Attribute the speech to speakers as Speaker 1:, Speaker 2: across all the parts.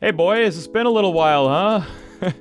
Speaker 1: Hey boys, it's been a little while, huh?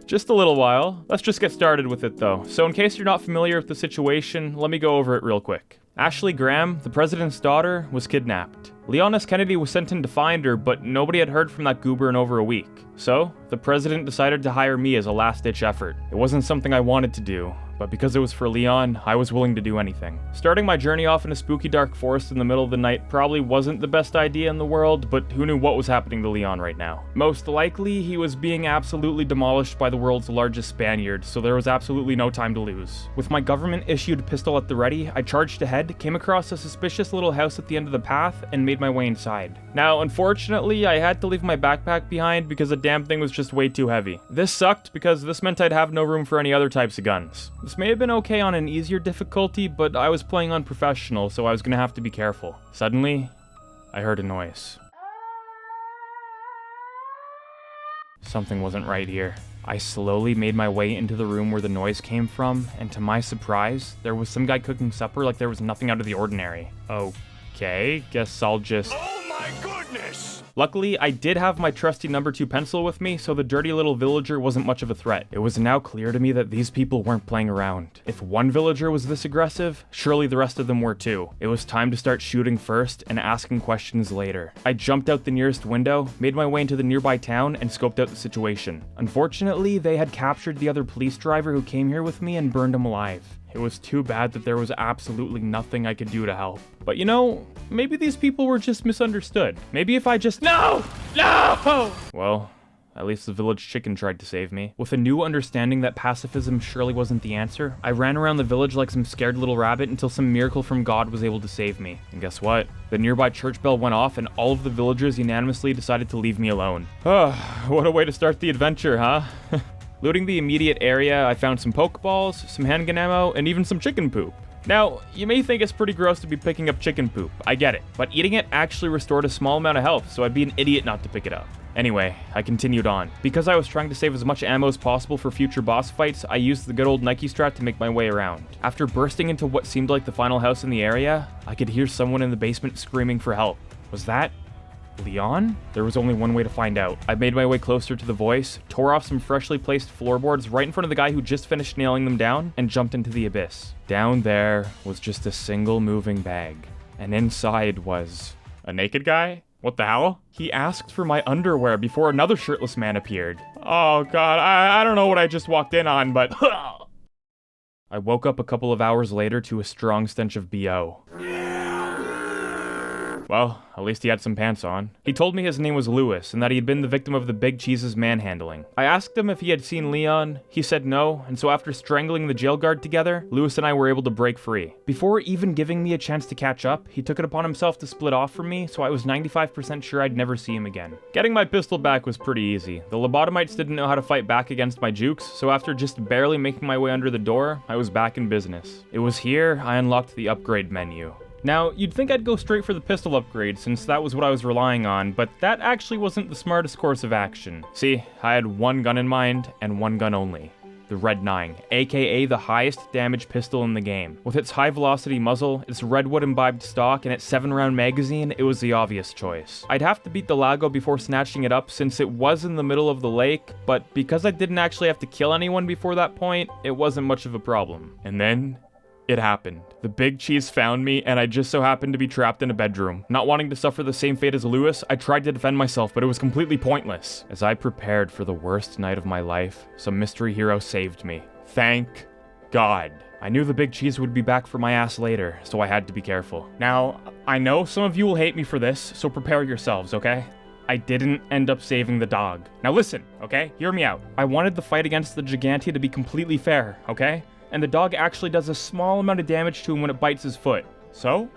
Speaker 1: Just a little while. Let's just get started with it though. So in case you're not familiar with the situation, let me go over it real quick. Ashley Graham, the president's daughter, was kidnapped. Leon S. Kennedy was sent in to find her, but nobody had heard from that goober in over a week. So, the president decided to hire me as a last-ditch effort. It wasn't something I wanted to do, but because it was for Leon, I was willing to do anything. Starting my journey off in a spooky dark forest in the middle of the night probably wasn't the best idea in the world, but who knew what was happening to Leon right now? Most likely, he was being absolutely demolished by the world's largest Spaniard, so there was absolutely no time to lose. With my government-issued pistol at the ready, I charged ahead, came across a suspicious little house at the end of the path, and made my way inside. Now, unfortunately, I had to leave my backpack behind because the damn thing was just way too heavy. This sucked because this meant I'd have no room for any other types of guns. This may have been okay on an easier difficulty, but I was playing on professional, so I was gonna have to be careful. Suddenly, I heard a noise. Something wasn't right here. I slowly made my way into the room where the noise came from, and to my surprise, there was some guy cooking supper like there was nothing out of the ordinary. Okay, guess I'll just...
Speaker 2: Oh my goodness!
Speaker 1: Luckily, I did have my trusty number 2 pencil with me, so the dirty little villager wasn't much of a threat. It was now clear to me that these people weren't playing around. If one villager was this aggressive, surely the rest of them were too. It was time to start shooting first and asking questions later. I jumped out the nearest window, made my way into the nearby town, and scoped out the situation. Unfortunately, they had captured the other police driver who came here with me and burned him alive. It was too bad that there was absolutely nothing I could do to help. But you know, maybe these people were just misunderstood. Maybe if I just— No! No! Well, at least the village chicken tried to save me. With a new understanding that pacifism surely wasn't the answer, I ran around the village like some scared little rabbit until some miracle from God was able to save me. And guess what? The nearby church bell went off and all of the villagers unanimously decided to leave me alone. What a way to start the adventure, huh? Looting the immediate area, I found some Pokeballs, some handgun ammo, and even some chicken poop. Now, you may think it's pretty gross to be picking up chicken poop, I get it, but eating it actually restored a small amount of health, so I'd be an idiot not to pick it up. Anyway, I continued on. Because I was trying to save as much ammo as possible for future boss fights, I used the good old Nike strat to make my way around. After bursting into what seemed like the final house in the area, I could hear someone in the basement screaming for help. Was that Leon? There was only one way to find out. I made my way closer to the voice, tore off some freshly placed floorboards right in front of the guy who just finished nailing them down, and jumped into the abyss. Down there was just a single moving bag, and inside was a naked guy? What the hell? He asked for my underwear before another shirtless man appeared. Oh god, I don't know what I just walked in on, but I woke up a couple of hours later to a strong stench of BO. Well, at least he had some pants on. He told me his name was Lewis and that he had been the victim of the Big Cheese's manhandling. I asked him if he had seen Leon. He said no, and so after strangling the jail guard together, Lewis and I were able to break free. Before even giving me a chance to catch up, he took it upon himself to split off from me, so I was 95% sure I'd never see him again. Getting my pistol back was pretty easy. The lobotomites didn't know how to fight back against my jukes, so after just barely making my way under the door, I was back in business. It was here I unlocked the upgrade menu. Now, you'd think I'd go straight for the pistol upgrade since that was what I was relying on, but that actually wasn't the smartest course of action. See, I had one gun in mind, and one gun only. The Red 9, aka the highest damage pistol in the game. With its high velocity muzzle, its redwood imbibed stock, and its 7-round magazine, it was the obvious choice. I'd have to beat the Lago before snatching it up since it was in the middle of the lake, but because I didn't actually have to kill anyone before that point, it wasn't much of a problem. And then it happened. The Big Cheese found me, and I just so happened to be trapped in a bedroom. Not wanting to suffer the same fate as Lewis, I tried to defend myself, but it was completely pointless. As I prepared for the worst night of my life, some mystery hero saved me. Thank God. I knew the Big Cheese would be back for my ass later, so I had to be careful. Now, I know some of you will hate me for this, so prepare yourselves, okay? I didn't end up saving the dog. Now listen, okay? Hear me out. I wanted the fight against the Gigantia to be completely fair, okay? And the dog actually does a small amount of damage to him when it bites his foot. So,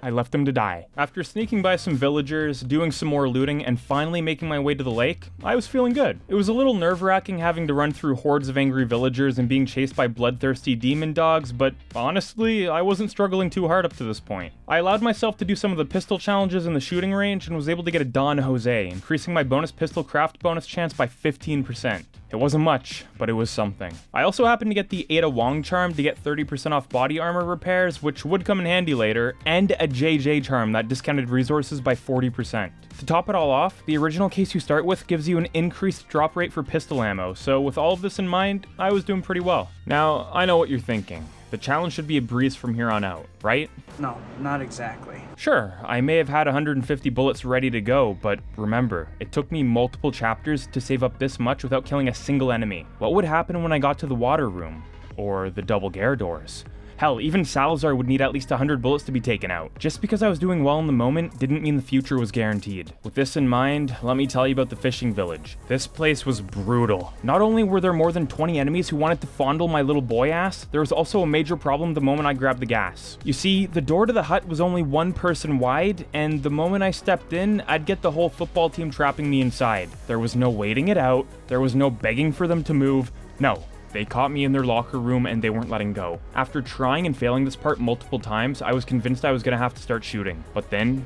Speaker 1: I left him to die. After sneaking by some villagers, doing some more looting, and finally making my way to the lake, I was feeling good. It was a little nerve-wracking having to run through hordes of angry villagers and being chased by bloodthirsty demon dogs, but honestly, I wasn't struggling too hard up to this point. I allowed myself to do some of the pistol challenges in the shooting range and was able to get a Don Jose, increasing my bonus pistol craft bonus chance by 15%. It wasn't much, but it was something. I also happened to get the Ada Wong charm to get 30% off body armor repairs, which would come in handy later, and a JJ charm that discounted resources by 40%. To top it all off, the original case you start with gives you an increased drop rate for pistol ammo, so with all of this in mind, I was doing pretty well. Now, I know what you're thinking. The challenge should be a breeze from here on out, right?
Speaker 2: No, not exactly.
Speaker 1: Sure, I may have had 150 bullets ready to go, but remember, it took me multiple chapters to save up this much without killing a single enemy. What would happen when I got to the water room? Or the double Gare doors? Hell, even Salazar would need at least 100 bullets to be taken out. Just because I was doing well in the moment didn't mean the future was guaranteed. With this in mind, let me tell you about the fishing village. This place was brutal. Not only were there more than 20 enemies who wanted to fondle my little boy ass, there was also a major problem the moment I grabbed the gas. You see, the door to the hut was only one person wide, and the moment I stepped in, I'd get the whole football team trapping me inside. There was no waiting it out, there was no begging for them to move, no. They caught me in their locker room and they weren't letting go. After trying and failing this part multiple times, I was convinced I was gonna have to start shooting. But then,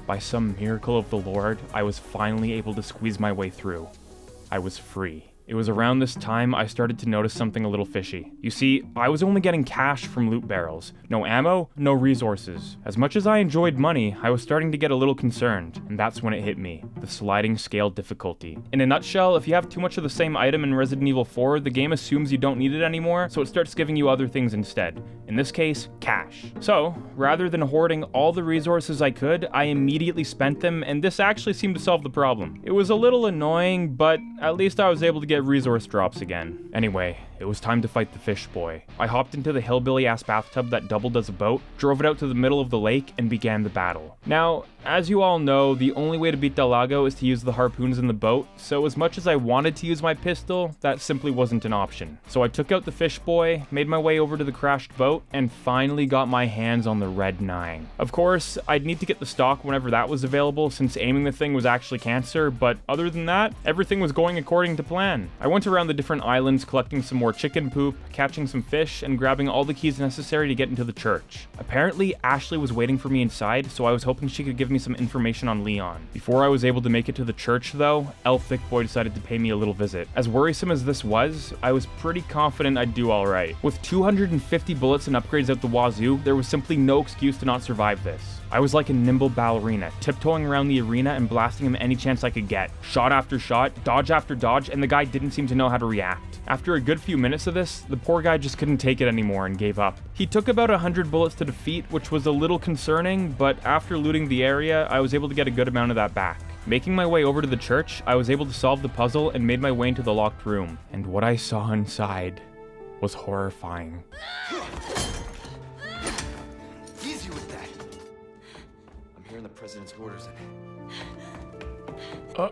Speaker 1: by some miracle of the Lord, I was finally able to squeeze my way through. I was free. It was around this time I started to notice something a little fishy. You see, I was only getting cash from loot barrels. No ammo, no resources. As much as I enjoyed money, I was starting to get a little concerned, and that's when it hit me. The sliding scale difficulty. In a nutshell, if you have too much of the same item in Resident Evil 4, the game assumes you don't need it anymore, so it starts giving you other things instead. In this case, cash. So, rather than hoarding all the resources I could, I immediately spent them, and this actually seemed to solve the problem. It was a little annoying, but at least I was able to get resource drops again. Anyway, it was time to fight the fish boy. I hopped into the hillbilly-ass bathtub that doubled as a boat, drove it out to the middle of the lake, and began the battle. Now, as you all know, the only way to beat Del Lago is to use the harpoons in the boat, so as much as I wanted to use my pistol, that simply wasn't an option. So I took out the fish boy, made my way over to the crashed boat, and finally got my hands on the Red 9. Of course, I'd need to get the stock whenever that was available, since aiming the thing was actually cancer, but other than that, everything was going according to plan. I went around the different islands collecting some more chicken poop, catching some fish, and grabbing all the keys necessary to get into the church. Apparently, Ashley was waiting for me inside, so I was hoping she could give me some information on Leon. Before I was able to make it to the church, though, El Thick Boy decided to pay me a little visit. As worrisome as this was, I was pretty confident I'd do alright. With 250 bullets and upgrades out the wazoo, there was simply no excuse to not survive this. I was like a nimble ballerina, tiptoeing around the arena and blasting him any chance I could get. Shot after shot, dodge after dodge, and the guy didn't seem to know how to react. After a good few minutes of this, the poor guy just couldn't take it anymore and gave up. He took about 100 bullets to defeat, which was a little concerning, but after looting the area, I was able to get a good amount of that back. Making my way over to the church, I was able to solve the puzzle and made my way into the locked room. And what I saw inside was horrifying.
Speaker 3: Easy with that. I'm hearing the president's orders in.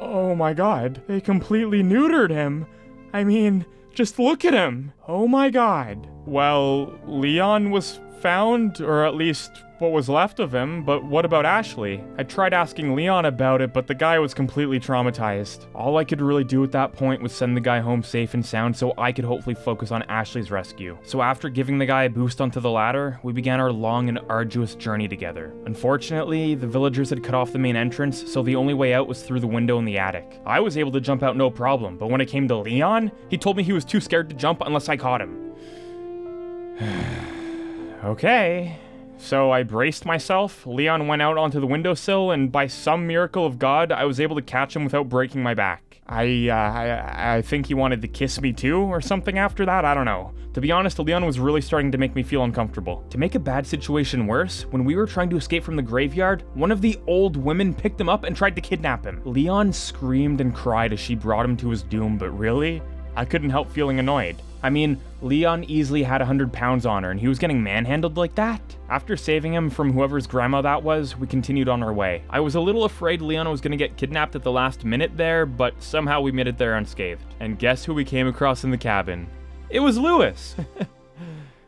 Speaker 1: Oh my god, they completely neutered him. I mean, just look at him. Oh my god. Well, Leon was found, or at least what was left of him, but what about Ashley? I tried asking Leon about it, but the guy was completely traumatized. All I could really do at that point was send the guy home safe and sound so I could hopefully focus on Ashley's rescue. So after giving the guy a boost onto the ladder, we began our long and arduous journey together. Unfortunately, the villagers had cut off the main entrance, so the only way out was through the window in the attic. I was able to jump out no problem, but when it came to Leon, he told me he was too scared to jump unless I caught him. Okay. So I braced myself, Leon went out onto the windowsill, and by some miracle of God, I was able to catch him without breaking my back. I think he wanted to kiss me too, or something after that, I don't know. To be honest, Leon was really starting to make me feel uncomfortable. To make a bad situation worse, when we were trying to escape from the graveyard, one of the old women picked him up and tried to kidnap him. Leon screamed and cried as she brought him to his doom, but really? I couldn't help feeling annoyed. I mean, Leon easily had 100 pounds on her, and he was getting manhandled like that? After saving him from whoever's grandma that was, we continued on our way. I was a little afraid Leon was gonna get kidnapped at the last minute there, but somehow we made it there unscathed. And guess who we came across in the cabin? It was Lewis!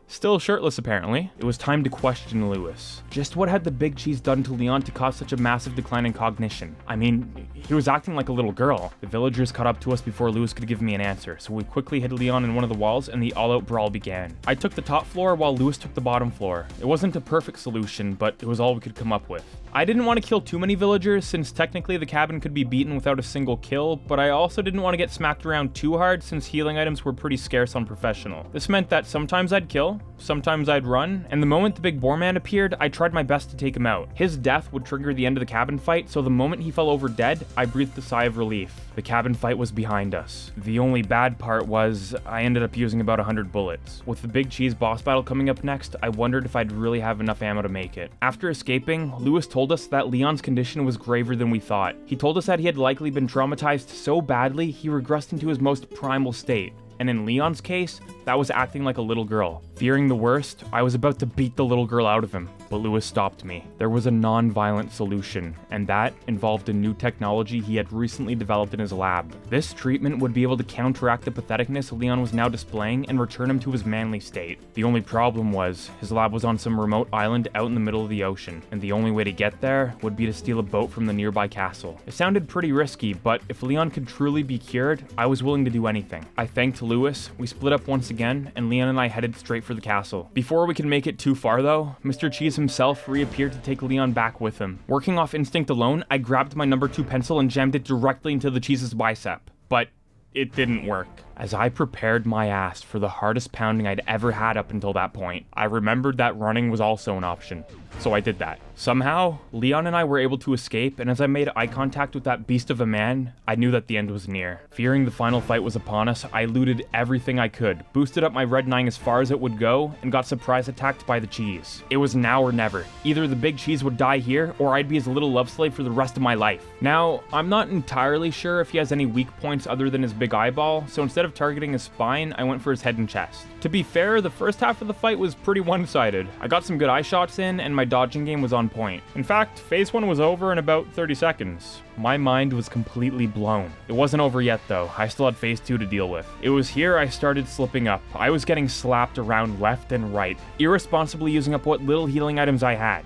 Speaker 1: Still shirtless apparently. It was time to question Lewis. Just what had the big cheese done to Leon to cause such a massive decline in cognition? I mean, he was acting like a little girl. The villagers caught up to us before Lewis could give me an answer, so we quickly hid Leon in one of the walls and the all-out brawl began. I took the top floor while Lewis took the bottom floor. It wasn't a perfect solution, but it was all we could come up with. I didn't want to kill too many villagers since technically the cabin could be beaten without a single kill, but I also didn't want to get smacked around too hard since healing items were pretty scarce on professional. This meant that sometimes I'd kill, sometimes I'd run, and the moment the big boar man appeared, I tried my best to take him out. His death would trigger the end of the cabin fight, so the moment he fell over dead, I breathed a sigh of relief. The cabin fight was behind us. The only bad part was I ended up using about 100 bullets. With the big cheese boss battle coming up next, I wondered if I'd really have enough ammo to make it. After escaping, Lewis told us that Leon's condition was graver than we thought. He told us that he had likely been traumatized so badly he regressed into his most primal state. And in Leon's case, that was acting like a little girl. Fearing the worst, I was about to beat the little girl out of him, but Lewis stopped me. There was a non-violent solution, and that involved a new technology he had recently developed in his lab. This treatment would be able to counteract the patheticness Leon was now displaying and return him to his manly state. The only problem was, his lab was on some remote island out in the middle of the ocean, and the only way to get there would be to steal a boat from the nearby castle. It sounded pretty risky, but if Leon could truly be cured, I was willing to do anything. I thanked Lewis, we split up once again, and Leon and I headed straight for the castle. Before we could make it too far though, Mr. Cheese himself reappeared to take Leon back with him. Working off instinct alone, I grabbed my number 2 pencil and jammed it directly into the Cheese's bicep. But it didn't work. As I prepared my ass for the hardest pounding I'd ever had up until that point, I remembered that running was also an option. So I did that. Somehow, Leon and I were able to escape, and as I made eye contact with that beast of a man, I knew that the end was near. Fearing the final fight was upon us, I looted everything I could, boosted up my red 9 as far as it would go, and got surprise attacked by the cheese. It was now or never. Either the big cheese would die here, or I'd be his little love slave for the rest of my life. Now, I'm not entirely sure if he has any weak points other than his big eyeball, so instead of targeting his spine, I went for his head and chest. To be fair, the first half of the fight was pretty one-sided. I got some good eye shots in, and my dodging game was on point. In fact, phase 1 was over in about 30 seconds. My mind was completely blown. It wasn't over yet though, I still had phase 2 to deal with. It was here I started slipping up. I was getting slapped around left and right, irresponsibly using up what little healing items I had.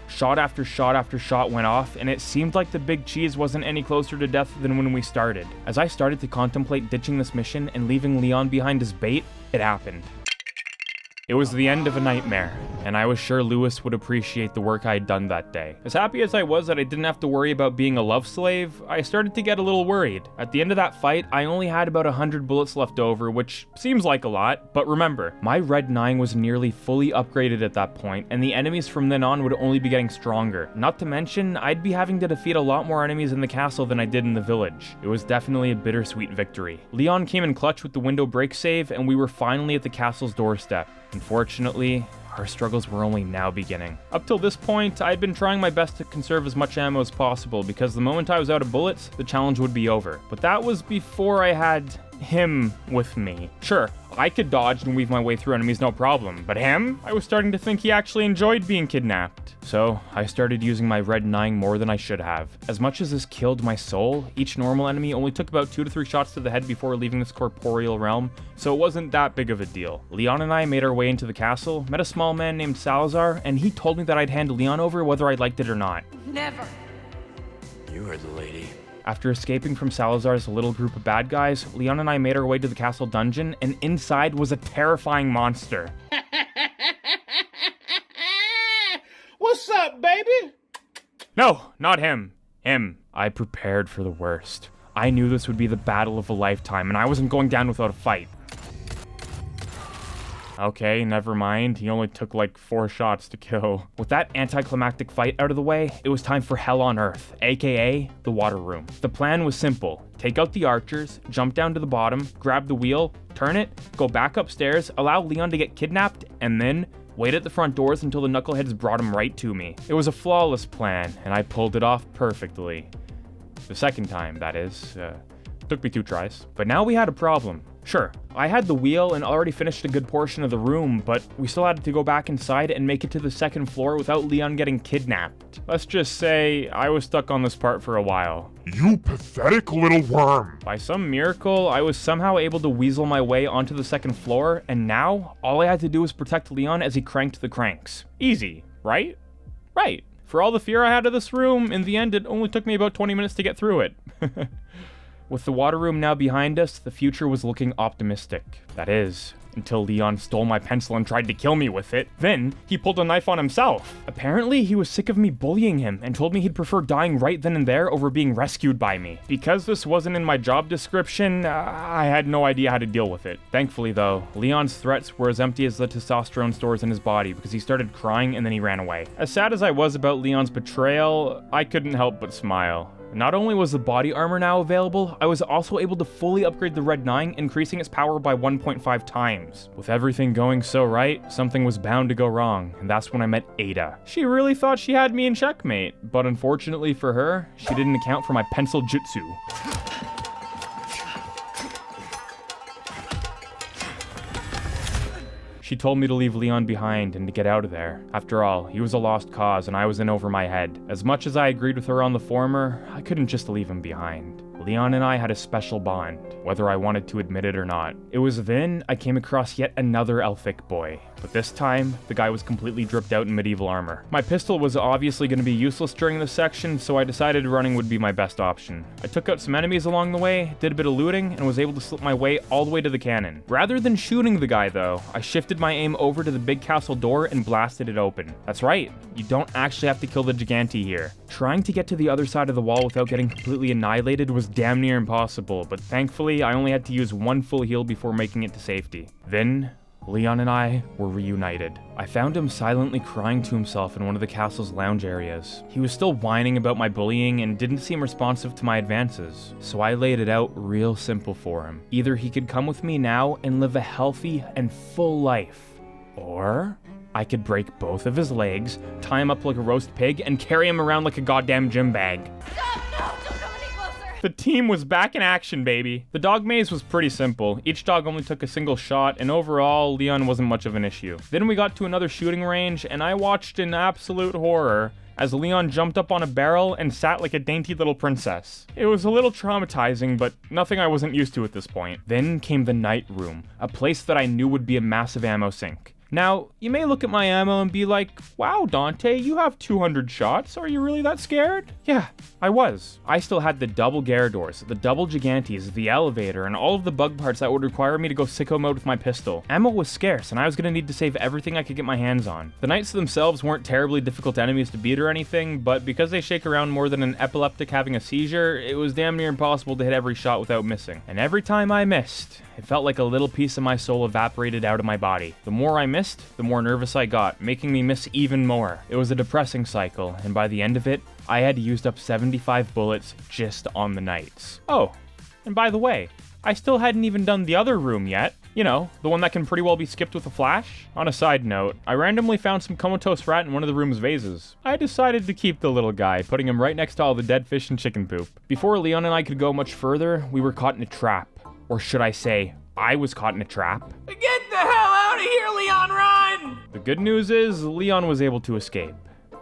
Speaker 1: Shot after shot after shot went off, and it seemed like the big cheese wasn't any closer to death than when we started. As I started to contemplate ditching this mission and leaving Leon behind as bait, it happened. It was the end of a nightmare, and I was sure Lewis would appreciate the work I had done that day. As happy as I was that I didn't have to worry about being a love slave, I started to get a little worried. At the end of that fight, I only had about 100 bullets left over, which seems like a lot, but remember, my red 9 was nearly fully upgraded at that point, and the enemies from then on would only be getting stronger. Not to mention, I'd be having to defeat a lot more enemies in the castle than I did in the village. It was definitely a bittersweet victory. Leon came in clutch with the window break save, and we were finally at the castle's doorstep. Unfortunately, our struggles were only now beginning. Up till this point, I had been trying my best to conserve as much ammo as possible because the moment I was out of bullets, the challenge would be over. But that was before I had him with me. Sure, I could dodge and weave my way through enemies no problem, but him? I was starting to think he actually enjoyed being kidnapped. So I started using my red 9 more than I should have. As much as this killed my soul, each normal enemy only took about 2 to 3 shots to the head before leaving this corporeal realm, so it wasn't that big of a deal. Leon and I made our way into the castle, met a small man named Salazar, and he told me that I'd hand Leon over whether I liked it or not.
Speaker 4: Never.
Speaker 3: You heard the lady.
Speaker 1: After escaping from Salazar's little group of bad guys, Leon and I made our way to the castle dungeon, and inside was a terrifying monster.
Speaker 5: What's up, baby?
Speaker 1: No, not him. Him. I prepared for the worst. I knew this would be the battle of a lifetime, and I wasn't going down without a fight. Okay, never mind. He only took like 4 shots to kill. With that anticlimactic fight out of the way, it was time for Hell on Earth, aka the water room. The plan was simple. Take out the archers, jump down to the bottom, grab the wheel, turn it, go back upstairs, allow Leon to get kidnapped, and then wait at the front doors until the knuckleheads brought him right to me. It was a flawless plan, and I pulled it off perfectly. The second time, that is. Took me 2 tries. But now we had a problem. Sure, I had the wheel and already finished a good portion of the room, but we still had to go back inside and make it to the second floor without Leon getting kidnapped. Let's just say I was stuck on this part for a while.
Speaker 4: You pathetic little worm.
Speaker 1: By some miracle, I was somehow able to weasel my way onto the second floor, and now all I had to do was protect Leon as he cranked the cranks. Easy, right? Right. For all the fear I had of this room, in the end it only took me about 20 minutes to get through it. With the water room now behind us, the future was looking optimistic. That is, until Leon stole my pencil and tried to kill me with it. Then, he pulled a knife on himself. Apparently, he was sick of me bullying him and told me he'd prefer dying right then and there over being rescued by me. Because this wasn't in my job description, I had no idea how to deal with it. Thankfully though, Leon's threats were as empty as the testosterone stores in his body because he started crying and then he ran away. As sad as I was about Leon's betrayal, I couldn't help but smile. Not only was the body armor now available, I was also able to fully upgrade the Red 9, increasing its power by 1.5 times. With everything going so right, something was bound to go wrong, and that's when I met Ada. She really thought she had me in checkmate, but unfortunately for her, she didn't account for my pencil jutsu. She told me to leave Leon behind and to get out of there. After all, he was a lost cause and I was in over my head. As much as I agreed with her on the former, I couldn't just leave him behind. Leon and I had a special bond, whether I wanted to admit it or not. It was then I came across yet another Elfic boy, but this time, the guy was completely dripped out in medieval armor. My pistol was obviously going to be useless during this section, so I decided running would be my best option. I took out some enemies along the way, did a bit of looting, and was able to slip my way all the way to the cannon. Rather than shooting the guy though, I shifted my aim over to the big castle door and blasted it open. That's right, you don't actually have to kill the Gigante here. Trying to get to the other side of the wall without getting completely annihilated was damn near impossible, but thankfully I only had to use one full heal before making it to safety. Then, Leon and I were reunited. I found him silently crying to himself in one of the castle's lounge areas. He was still whining about my bullying and didn't seem responsive to my advances, so I laid it out real simple for him. Either he could come with me now and live a healthy and full life, or I could break both of his legs, tie him up like a roast pig, and carry him around like a goddamn gym bag.
Speaker 6: Stop! No! Don't come any closer!
Speaker 1: The team was back in action, baby. The dog maze was pretty simple. Each dog only took a single shot, and overall, Leon wasn't much of an issue. Then we got to another shooting range, and I watched in absolute horror as Leon jumped up on a barrel and sat like a dainty little princess. It was a little traumatizing, but nothing I wasn't used to at this point. Then came the night room, a place that I knew would be a massive ammo sink. Now, you may look at my ammo and be like, wow, Dante, you have 200 shots. Are you really that scared? Yeah, I was. I still had the double Gyarados, the double Gigantes, the elevator, and all of the bug parts that would require me to go sicko mode with my pistol. Ammo was scarce, and I was gonna need to save everything I could get my hands on. The knights themselves weren't terribly difficult enemies to beat or anything, but because they shake around more than an epileptic having a seizure, it was damn near impossible to hit every shot without missing. And every time I missed, it felt like a little piece of my soul evaporated out of my body. The more I missed, the more nervous I got, making me miss even more. It was a depressing cycle, and by the end of it, I had used up 75 bullets just on the knights. Oh, and by the way, I still hadn't even done the other room yet. You know, the one that can pretty well be skipped with a flash. On a side note, I randomly found some comatose rat in one of the room's vases. I decided to keep the little guy, putting him right next to all the dead fish and chicken poop. Before Leon and I could go much further, we were caught in a trap. Or should I say, I was caught in a trap.
Speaker 5: Get the hell out of here, Leon, run!
Speaker 1: The good news is, Leon was able to escape.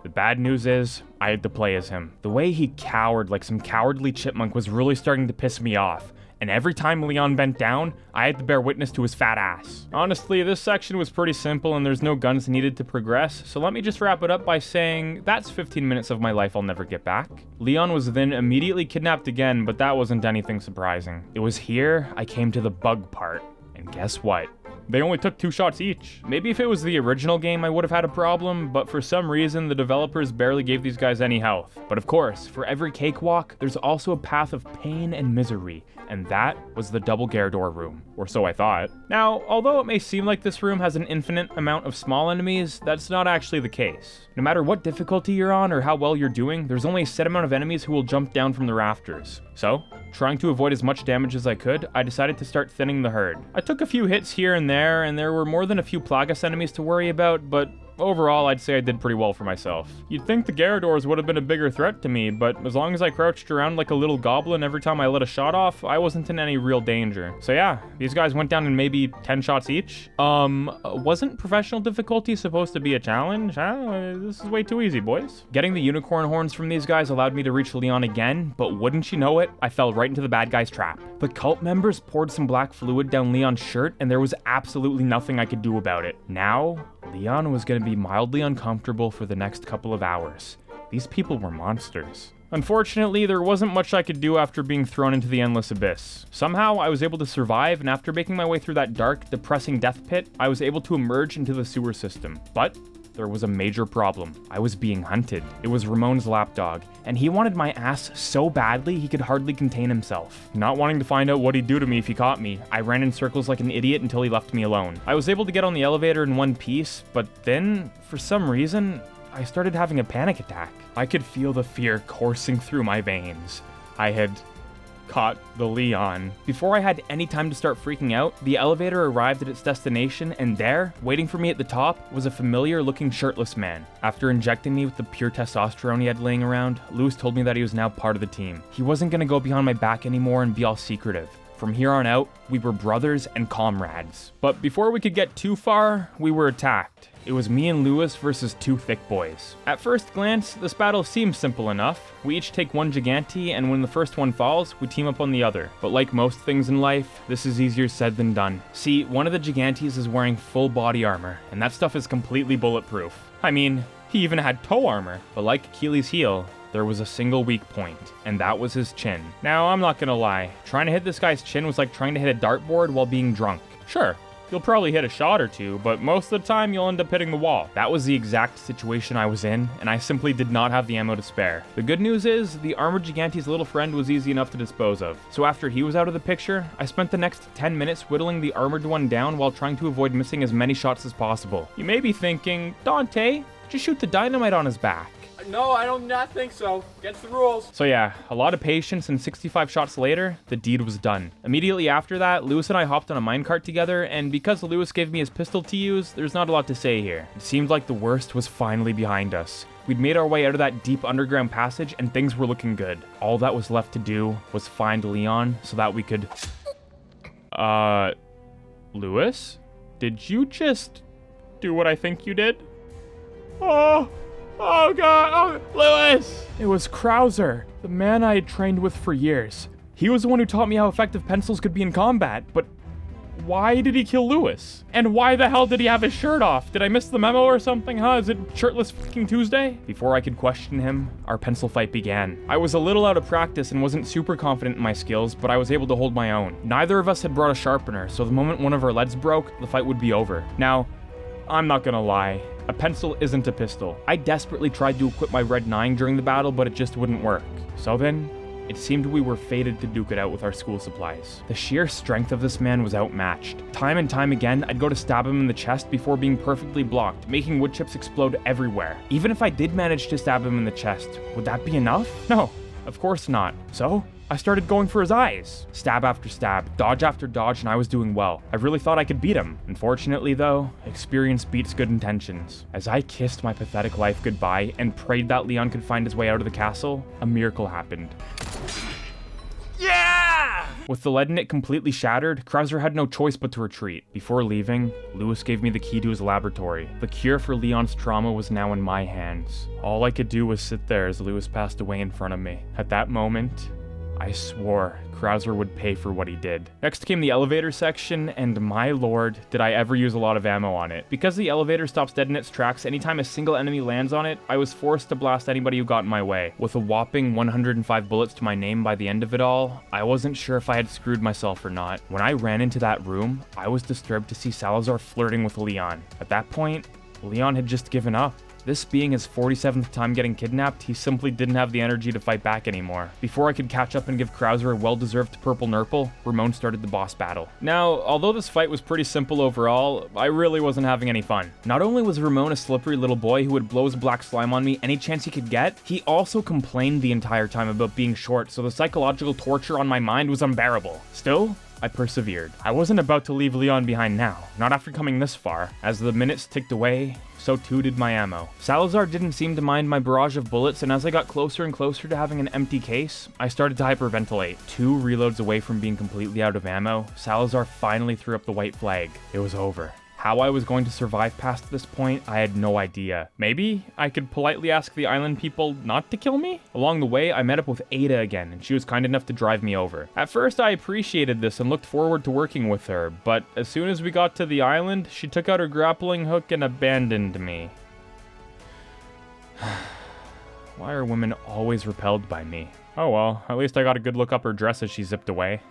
Speaker 1: The bad news is, I had to play as him. The way he cowered like some cowardly chipmunk was really starting to piss me off. And every time Leon bent down, I had to bear witness to his fat ass. Honestly, this section was pretty simple and there's no guns needed to progress, so let me just wrap it up by saying that's 15 minutes of my life I'll never get back. Leon was then immediately kidnapped again, but that wasn't anything surprising. It was here I came to the bug part, and guess what? They only took 2 shots each. Maybe if it was the original game I would have had a problem, but for some reason the developers barely gave these guys any health. But of course, for every cakewalk, there's also a path of pain and misery, and that was the double Gyarados room, or so I thought. Now, although it may seem like this room has an infinite amount of small enemies, that's not actually the case. No matter what difficulty you're on or how well you're doing, there's only a set amount of enemies who will jump down from the rafters. So, trying to avoid as much damage as I could, I decided to start thinning the herd. I took a few hits here and there were more than a few Plagas enemies to worry about, but overall, I'd say I did pretty well for myself. You'd think the Garradors would have been a bigger threat to me, but as long as I crouched around like a little goblin every time I let a shot off, I wasn't in any real danger. So yeah, these guys went down in maybe 10 shots each. Wasn't professional difficulty supposed to be a challenge? This is way too easy, boys. Getting the unicorn horns from these guys allowed me to reach Leon again, but wouldn't you know it, I fell right into the bad guy's trap. The cult members poured some black fluid down Leon's shirt, and there was absolutely nothing I could do about it. Now, Leon was going to be mildly uncomfortable for the next couple of hours. These people were monsters. Unfortunately, there wasn't much I could do after being thrown into the endless abyss. Somehow, I was able to survive, and after making my way through that dark, depressing death pit, I was able to emerge into the sewer system. But there was a major problem. I was being hunted. It was Ramon's lapdog, and he wanted my ass so badly he could hardly contain himself. Not wanting to find out what he'd do to me if he caught me, I ran in circles like an idiot until he left me alone. I was able to get on the elevator in one piece, but then, for some reason, I started having a panic attack. I could feel the fear coursing through my veins. I had caught the Leon. Before I had any time to start freaking out, the elevator arrived at its destination, and there, waiting for me at the top, was a familiar-looking shirtless man. After injecting me with the pure testosterone he had laying around, Lewis told me that he was now part of the team. He wasn't gonna go behind my back anymore and be all secretive. From here on out, we were brothers and comrades. But before we could get too far, we were attacked. It was me and Lewis versus two thick boys. At first glance, this battle seems simple enough. We each take one Gigante, and when the first one falls, we team up on the other. But like most things in life, this is easier said than done. See, one of the Gigantes is wearing full body armor, and that stuff is completely bulletproof. I mean, he even had toe armor. But like Achilles' heel, there was a single weak point, and that was his chin. Now, I'm not gonna lie, trying to hit this guy's chin was like trying to hit a dartboard while being drunk. Sure, you'll probably hit a shot or two, but most of the time you'll end up hitting the wall. That was the exact situation I was in, and I simply did not have the ammo to spare. The good news is, the armored Gigante's little friend was easy enough to dispose of. So after he was out of the picture, I spent the next 10 minutes whittling the armored one down while trying to avoid missing as many shots as possible. You may be thinking, Dante, just shoot the dynamite on his back.
Speaker 5: No, I don't not think so. Against the rules.
Speaker 1: So yeah, a lot of patience, and 65 shots later, the deed was done. Immediately after that, Lewis and I hopped on a minecart together, and because Lewis gave me his pistol to use, there's not a lot to say here. It seemed like the worst was finally behind us. We'd made our way out of that deep underground passage, and things were looking good. All that was left to do was find Leon so that we could... Lewis? Did you just do what I think you did? Oh god, oh, Lewis! It was Krauser, the man I had trained with for years. He was the one who taught me how effective pencils could be in combat, but why did he kill Lewis? And why the hell did he have his shirt off? Did I miss the memo or something, huh? Is it shirtless fucking Tuesday? Before I could question him, our pencil fight began. I was a little out of practice and wasn't super confident in my skills, but I was able to hold my own. Neither of us had brought a sharpener, so the moment one of our leads broke, the fight would be over. Now, I'm not gonna lie. A pencil isn't a pistol. I desperately tried to equip my Red 9 during the battle, but it just wouldn't work. So then, it seemed we were fated to duke it out with our school supplies. The sheer strength of this man was outmatched. Time and time again, I'd go to stab him in the chest before being perfectly blocked, making wood chips explode everywhere. Even if I did manage to stab him in the chest, would that be enough? No, of course not. So, I started going for his eyes. Stab after stab, dodge after dodge, and I was doing well. I really thought I could beat him. Unfortunately though, experience beats good intentions. As I kissed my pathetic life goodbye and prayed that Leon could find his way out of the castle, a miracle happened.
Speaker 5: Yeah!
Speaker 1: With the lead in it completely shattered, Krauser had no choice but to retreat. Before leaving, Lewis gave me the key to his laboratory. The cure for Leon's trauma was now in my hands. All I could do was sit there as Lewis passed away in front of me. At that moment, I swore Krauser would pay for what he did. Next came the elevator section, and my lord, did I ever use a lot of ammo on it. Because the elevator stops dead in its tracks anytime a single enemy lands on it, I was forced to blast anybody who got in my way. With a whopping 105 bullets to my name by the end of it all, I wasn't sure if I had screwed myself or not. When I ran into that room, I was disturbed to see Salazar flirting with Leon. At that point, Leon had just given up. This being his 47th time getting kidnapped, he simply didn't have the energy to fight back anymore. Before I could catch up and give Krauser a well-deserved purple nurple, Ramon started the boss battle. Now, although this fight was pretty simple overall, I really wasn't having any fun. Not only was Ramon a slippery little boy who would blow his black slime on me any chance he could get, he also complained the entire time about being short, so the psychological torture on my mind was unbearable. Still, I persevered. I wasn't about to leave Leon behind now, not after coming this far. As the minutes ticked away, so too did my ammo. Salazar didn't seem to mind my barrage of bullets, and as I got closer and closer to having an empty case, I started to hyperventilate. 2 reloads away from being completely out of ammo, Salazar finally threw up the white flag. It was over. How I was going to survive past this point, I had no idea. Maybe I could politely ask the island people not to kill me? Along the way, I met up with Ada again, and she was kind enough to drive me over. At first, I appreciated this and looked forward to working with her, but as soon as we got to the island, she took out her grappling hook and abandoned me. Why are women always repelled by me? Oh well, at least I got a good look up her dress as she zipped away.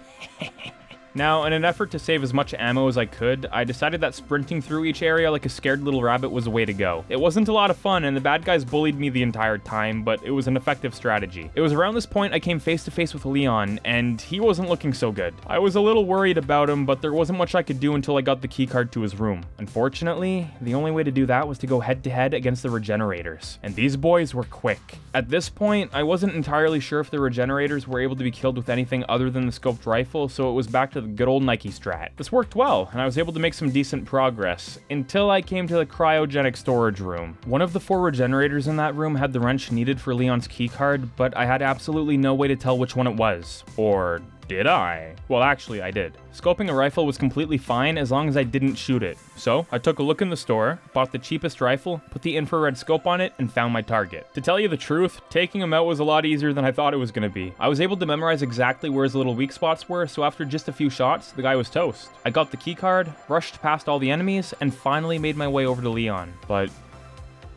Speaker 1: Now, in an effort to save as much ammo as I could, I decided that sprinting through each area like a scared little rabbit was the way to go. It wasn't a lot of fun, and the bad guys bullied me the entire time, but it was an effective strategy. It was around this point I came face to face with Leon, and he wasn't looking so good. I was a little worried about him, but there wasn't much I could do until I got the keycard to his room. Unfortunately, the only way to do that was to go head to head against the regenerators, and these boys were quick. At this point, I wasn't entirely sure if the regenerators were able to be killed with anything other than the scoped rifle, so it was back to the good old Nike strat. This worked well, and I was able to make some decent progress, until I came to the cryogenic storage room. One of the 4 regenerators in that room had the wrench needed for Leon's keycard, but I had absolutely no way to tell which one it was. Or did I? Well, actually, I did. Scoping a rifle was completely fine as long as I didn't shoot it. So, I took a look in the store, bought the cheapest rifle, put the infrared scope on it, and found my target. To tell you the truth, taking him out was a lot easier than I thought it was going to be. I was able to memorize exactly where his little weak spots were, so after just a few shots, the guy was toast. I got the keycard, rushed past all the enemies, and finally made my way over to Leon. But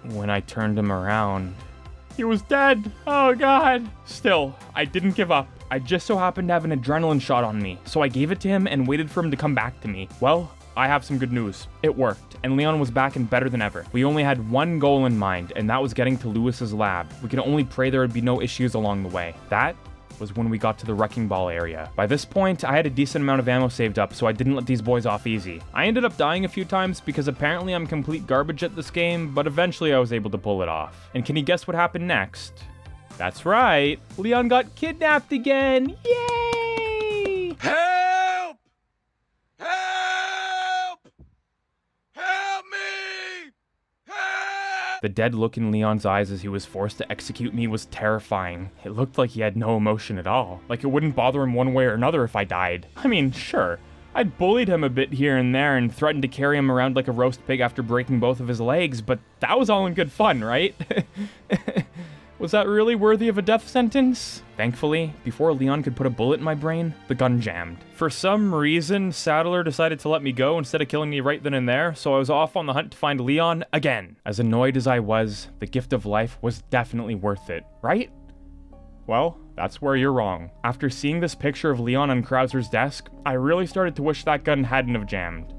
Speaker 1: when I turned him around, he was dead. Oh god. Still, I didn't give up. I just so happened to have an adrenaline shot on me, so I gave it to him and waited for him to come back to me. Well, I have some good news. It worked, and Leon was back and better than ever. We only had one goal in mind, and that was getting to Lewis's lab. We could only pray there would be no issues along the way. That was when we got to the wrecking ball area. By this point, I had a decent amount of ammo saved up, so I didn't let these boys off easy. I ended up dying a few times because apparently I'm complete garbage at this game, but eventually I was able to pull it off. And can you guess what happened next? That's right, Leon got kidnapped again! Yay!
Speaker 3: Help! Help! Help me! Help!
Speaker 1: The dead look in Leon's eyes as he was forced to execute me was terrifying. It looked like he had no emotion at all, like it wouldn't bother him one way or another if I died. I mean, sure, I'd bullied him a bit here and there and threatened to carry him around like a roast pig after breaking both of his legs, but that was all in good fun, right? Was that really worthy of a death sentence? Thankfully, before Leon could put a bullet in my brain, the gun jammed. For some reason, Saddler decided to let me go instead of killing me right then and there, so I was off on the hunt to find Leon again. As annoyed as I was, the gift of life was definitely worth it, right? Well, that's where you're wrong. After seeing this picture of Leon on Krauser's desk, I really started to wish that gun hadn't have jammed.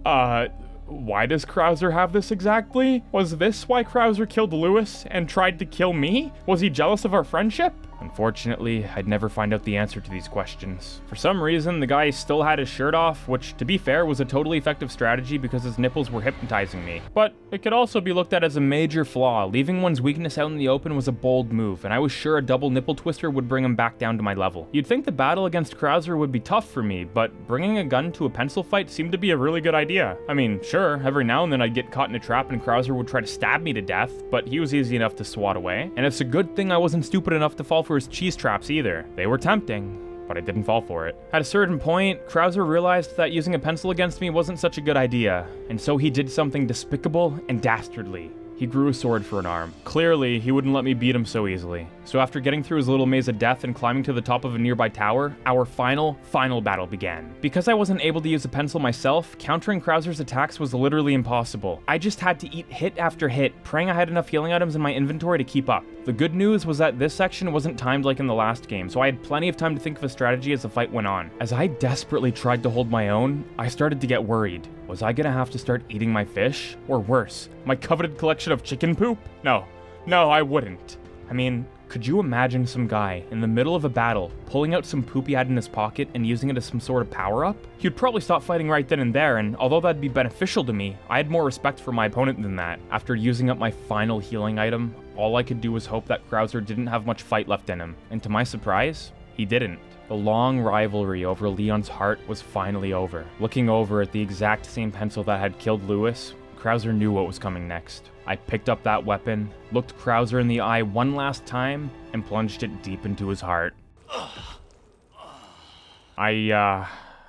Speaker 1: Why does Krauser have this exactly? Was this why Krauser killed Lewis and tried to kill me? Was he jealous of our friendship? Unfortunately, I'd never find out the answer to these questions. For some reason, the guy still had his shirt off, which, to be fair, was a totally effective strategy because his nipples were hypnotizing me. But it could also be looked at as a major flaw. Leaving one's weakness out in the open was a bold move, and I was sure a double nipple twister would bring him back down to my level. You'd think the battle against Krauser would be tough for me, but bringing a gun to a pencil fight seemed to be a really good idea. I mean, sure, every now and then I'd get caught in a trap and Krauser would try to stab me to death, but he was easy enough to swat away. And it's a good thing I wasn't stupid enough to fall for his cheese traps either. They were tempting, but I didn't fall for it. At a certain point, Krauser realized that using a pencil against me wasn't such a good idea, and so he did something despicable and dastardly. He grew a sword for an arm. Clearly, he wouldn't let me beat him so easily. So after getting through his little maze of death and climbing to the top of a nearby tower, our final battle began. Because I wasn't able to use a pencil myself, countering Krauser's attacks was literally impossible. I just had to eat hit after hit, praying I had enough healing items in my inventory to keep up. The good news was that this section wasn't timed like in the last game, so I had plenty of time to think of a strategy as the fight went on. As I desperately tried to hold my own, I started to get worried. Was I gonna have to start eating my fish? Or worse, my coveted collection of chicken poop? No, I wouldn't. I mean, could you imagine some guy in the middle of a battle pulling out some poop he had in his pocket and using it as some sort of power-up? He'd probably stop fighting right then and there, and although that'd be beneficial to me, I had more respect for my opponent than that. After using up my final healing item, all I could do was hope that Krauser didn't have much fight left in him, and to my surprise, he didn't. The long rivalry over Leon's heart was finally over. Looking over at the exact same pencil that had killed Lewis, Krauser knew what was coming next. I picked up that weapon, looked Krauser in the eye one last time, and plunged it deep into his heart.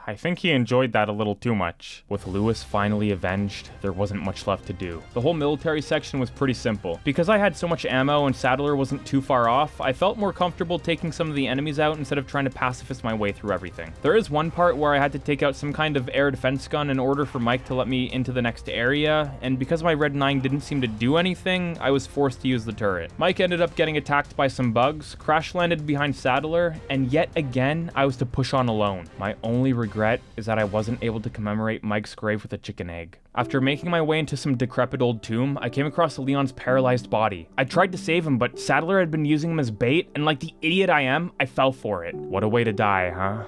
Speaker 1: I think he enjoyed that a little too much. With Lewis finally avenged, there wasn't much left to do. The whole military section was pretty simple. Because I had so much ammo and Sadler wasn't too far off, I felt more comfortable taking some of the enemies out instead of trying to pacifist my way through everything. There is one part where I had to take out some kind of air defense gun in order for Mike to let me into the next area, and because my Red 9 didn't seem to do anything, I was forced to use the turret. Mike ended up getting attacked by some bugs, crash landed behind Sadler, and yet again, I was to push on alone. My only regret is that I wasn't able to commemorate Mike's grave with a chicken egg. After making my way into some decrepit old tomb, I came across Leon's paralyzed body. I tried to save him, but Sadler had been using him as bait, and like the idiot I am, I fell for it. What a way to die, huh?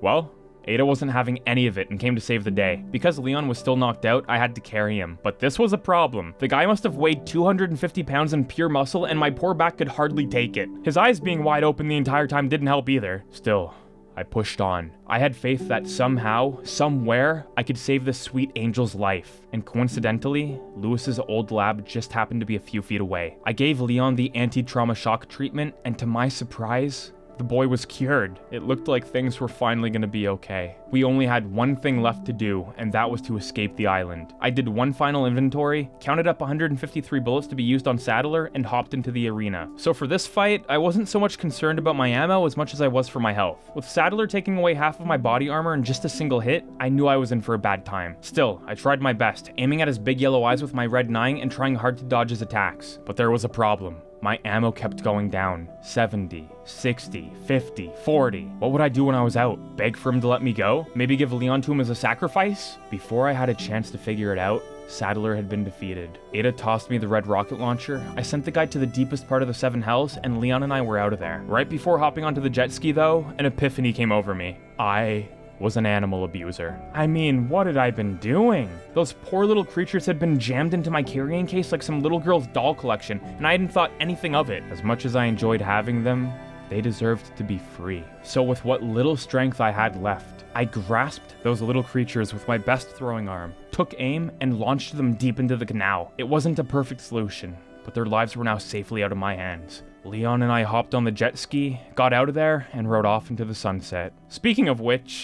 Speaker 1: Well, Ada wasn't having any of it and came to save the day. Because Leon was still knocked out, I had to carry him. But this was a problem. The guy must have weighed 250 pounds in pure muscle, and my poor back could hardly take it. His eyes being wide open the entire time didn't help either. Still, I pushed on. I had faith that somehow, somewhere, I could save this sweet angel's life. And coincidentally, Lewis's old lab just happened to be a few feet away. I gave Leon the anti-trauma shock treatment, and to my surprise, the boy was cured. It looked like things were finally gonna be okay. We only had one thing left to do, and that was to escape the island. I did one final inventory, counted up 153 bullets to be used on Sadler, and hopped into the arena. So for this fight, I wasn't so much concerned about my ammo as much as I was for my health. With Sadler taking away half of my body armor in just a single hit, I knew I was in for a bad time. Still, I tried my best, aiming at his big yellow eyes with my Red 9 and trying hard to dodge his attacks. But there was a problem. My ammo kept going down. 70, 60, 50, 40. What would I do when I was out? Beg for him to let me go? Maybe give Leon to him as a sacrifice? Before I had a chance to figure it out, Sadler had been defeated. Ada tossed me the red rocket launcher. I sent the guy to the deepest part of the Seven Hells, and Leon and I were out of there. Right before hopping onto the jet ski though, an epiphany came over me. I was an animal abuser. I mean, what had I been doing? Those poor little creatures had been jammed into my carrying case like some little girl's doll collection, and I hadn't thought anything of it. As much as I enjoyed having them, they deserved to be free. So with what little strength I had left, I grasped those little creatures with my best throwing arm, took aim, and launched them deep into the canal. It wasn't a perfect solution, but their lives were now safely out of my hands. Leon and I hopped on the jet ski, got out of there, and rode off into the sunset. Speaking of which,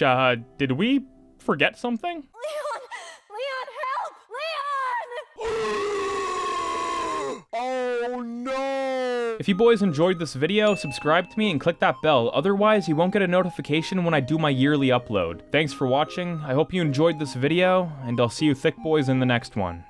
Speaker 1: did we forget something?
Speaker 6: Leon! Leon, help! Leon!
Speaker 4: Oh no!
Speaker 1: If you boys enjoyed this video, subscribe to me and click that bell, otherwise you won't get a notification when I do my yearly upload. Thanks for watching, I hope you enjoyed this video, and I'll see you thick boys in the next one.